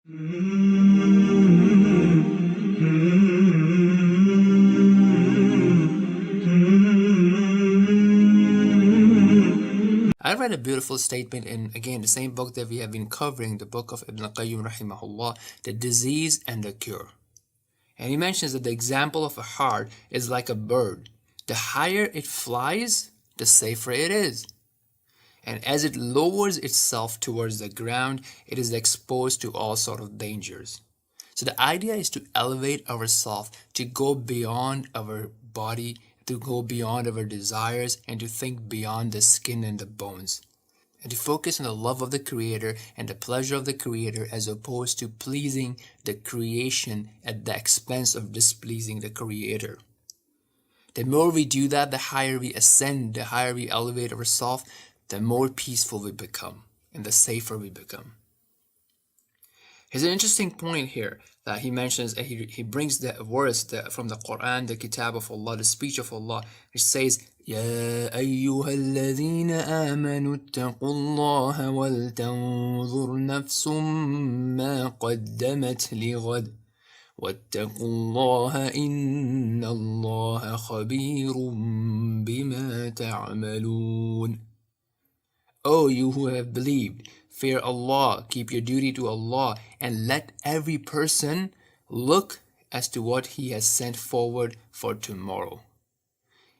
I read a beautiful statement in, again, the same book that we have been covering, the book of al-Qayyim Rahimahullah, The Disease and the Cure. And he mentions that the example of a heart is like a bird. The higher it flies, the safer it is. And as it lowers itself towards the ground, it is exposed to all sorts of dangers. So the idea is to elevate ourselves, to go beyond our body, to go beyond our desires, and to think beyond the skin and the bones. And to focus on the love of the Creator and the pleasure of the Creator, as opposed to pleasing the creation at the expense of displeasing the Creator. The more we do that, the higher we ascend, the higher we elevate ourselves, the more peaceful we become and the safer we become. Here's an interesting point here that he mentions. He brings the words from the Quran, the Kitab of Allah, the speech of Allah, which says, يا أيها الذين آمنوا اتقوا الله ولتنظر نفس ما قدمت لغد واتقوا الله إن الله خبير بما تعملون. O you who have believed, fear Allah, keep your duty to Allah, and let every person look as to what he has sent forward for tomorrow.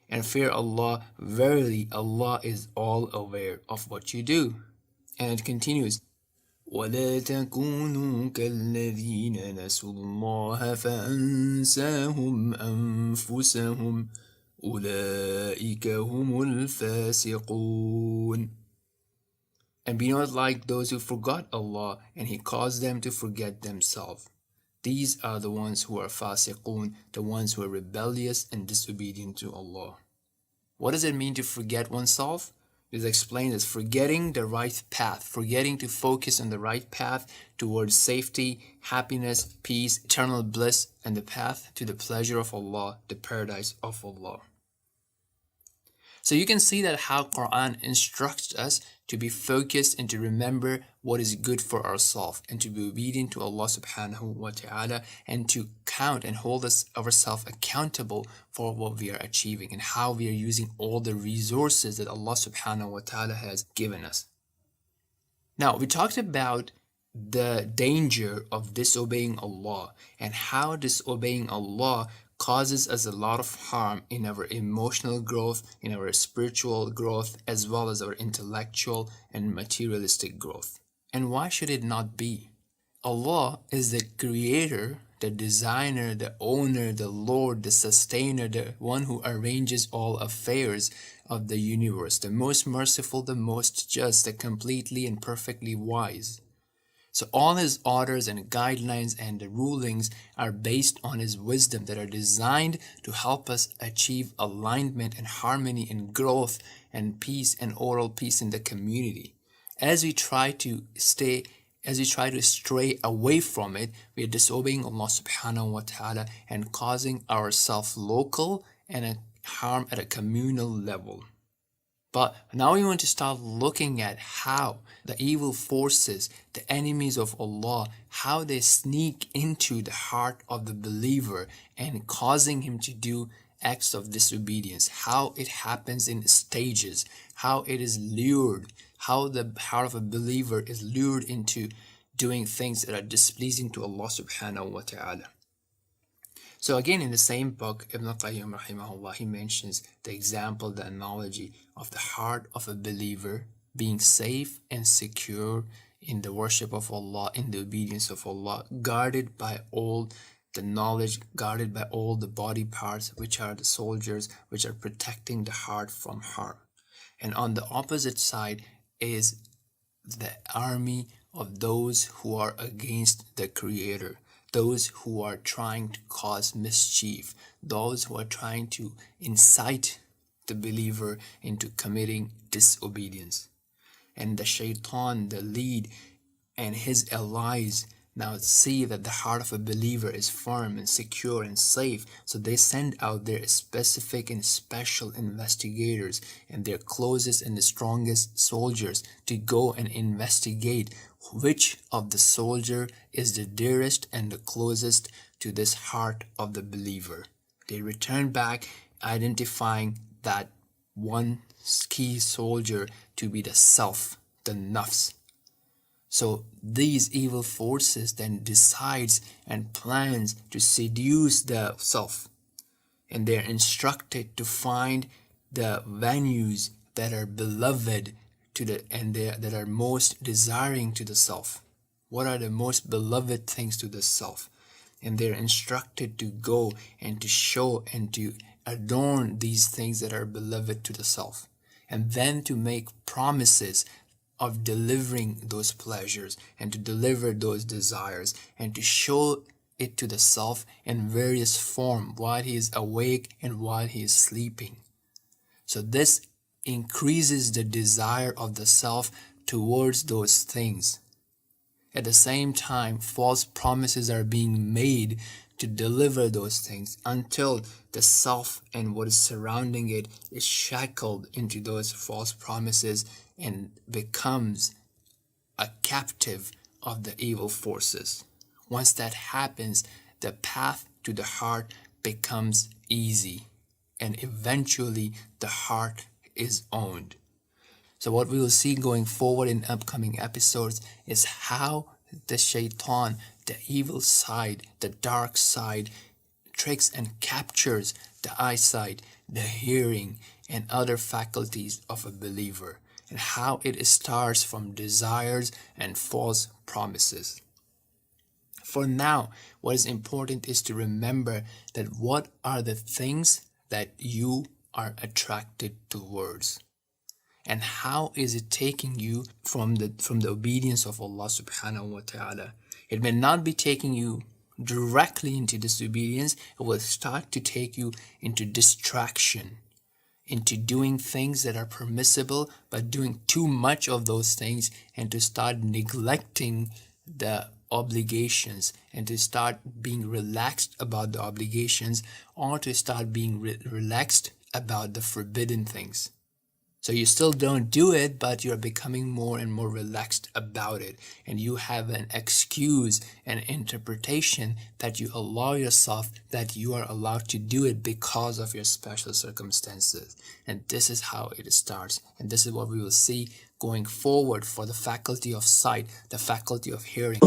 And fear Allah, verily Allah is all aware of what you do. And it continues, وَلَا تَكُونُوا كَالَّذِينَ نَسُوا اللَّهَ فَأَنْسَاهُمْ أَنفُسَهُمْ أُولَئِكَ هُمُ الْفَاسِقُونَ. And be not like those who forgot Allah, and He caused them to forget themselves. These are the ones who are fasiqun, the ones who are rebellious and disobedient to Allah. What does it mean to forget oneself? It is explained as forgetting the right path, forgetting to focus on the right path towards safety, happiness, peace, eternal bliss, and the path to the pleasure of Allah, the paradise of Allah. So you can see that how Quran instructs us to be focused and to remember what is good for ourselves, and to be obedient to Allah subhanahu wa ta'ala, and to count and hold ourselves accountable for what we are achieving and how we are using all the resources that Allah subhanahu wa ta'ala has given us. Now, we talked about the danger of disobeying Allah and how disobeying Allah causes us a lot of harm in our emotional growth, in our spiritual growth, as well as our intellectual and materialistic growth. And why should it not be? Allah is the creator, the designer, the owner, the Lord, the sustainer, the one who arranges all affairs of the universe, the most merciful, the most just, the completely and perfectly wise. So all His orders and guidelines and the rulings are based on His wisdom that are designed to help us achieve alignment and harmony and growth and peace and oral peace in the community. As we try to stray away from it, we are disobeying Allah subhanahu wa ta'ala and causing ourselves local and a harm at a communal level. But now we want to start looking at how the evil forces, the enemies of Allah, how they sneak into the heart of the believer and causing him to do acts of disobedience, how it happens in stages, how it is lured, how the heart of a believer is lured into doing things that are displeasing to Allah subhanahu wa ta'ala. So again, in the same book, al-Qayyim Rahimahullah, he mentions the example, the analogy of the heart of a believer being safe and secure in the worship of Allah, in the obedience of Allah, guarded by all the knowledge, guarded by all the body parts, which are the soldiers, which are protecting the heart from harm. And on the opposite side is the army of those who are against the Creator, those who are trying to cause mischief, those who are trying to incite the believer into committing disobedience. And the shaitan, the lead, and his allies now see that the heart of a believer is firm and secure and safe, so they send out their specific and special investigators and their closest and the strongest soldiers to go and investigate which of the soldier is the dearest and the closest to this heart of the believer. They return back identifying that one key soldier to be the self, the nafs. So these evil forces then decides and plans to seduce the self, and they're instructed to find the venues that are beloved to the that are most desiring to the self. What are the most beloved things to the self? And they're instructed to go and to show and to adorn these things that are beloved to the self, and then to make promises of delivering those pleasures and to deliver those desires and to show it to the self in various form while he is awake and while he is sleeping. So this increases the desire of the self towards those things. At the same time, false promises are being made to deliver those things until the self and what is surrounding it is shackled into those false promises and becomes a captive of the evil forces. Once that happens, the path to the heart becomes easy, and eventually the heart is owned. So what we will see going forward in upcoming episodes is how the shaitan, the evil side, the dark side, tricks and captures the eyesight, the hearing, and other faculties of a believer, and how it starts from desires and false promises. For now, what is important is to remember that what are the things that you are attracted towards, and how is it taking you from the obedience of Allah subhanahu wa ta'ala. It may not be taking you directly into disobedience. It will start to take you into distraction, into doing things that are permissible, but doing too much of those things, and to start neglecting the obligations, and to start being relaxed about the obligations, or to start being relaxed about the forbidden things. So you still don't do it, but you're becoming more and more relaxed about it, and you have an excuse and interpretation that you allow yourself that you are allowed to do it because of your special circumstances. And this is how it starts, and this is what we will see going forward for the faculty of sight, the faculty of hearing.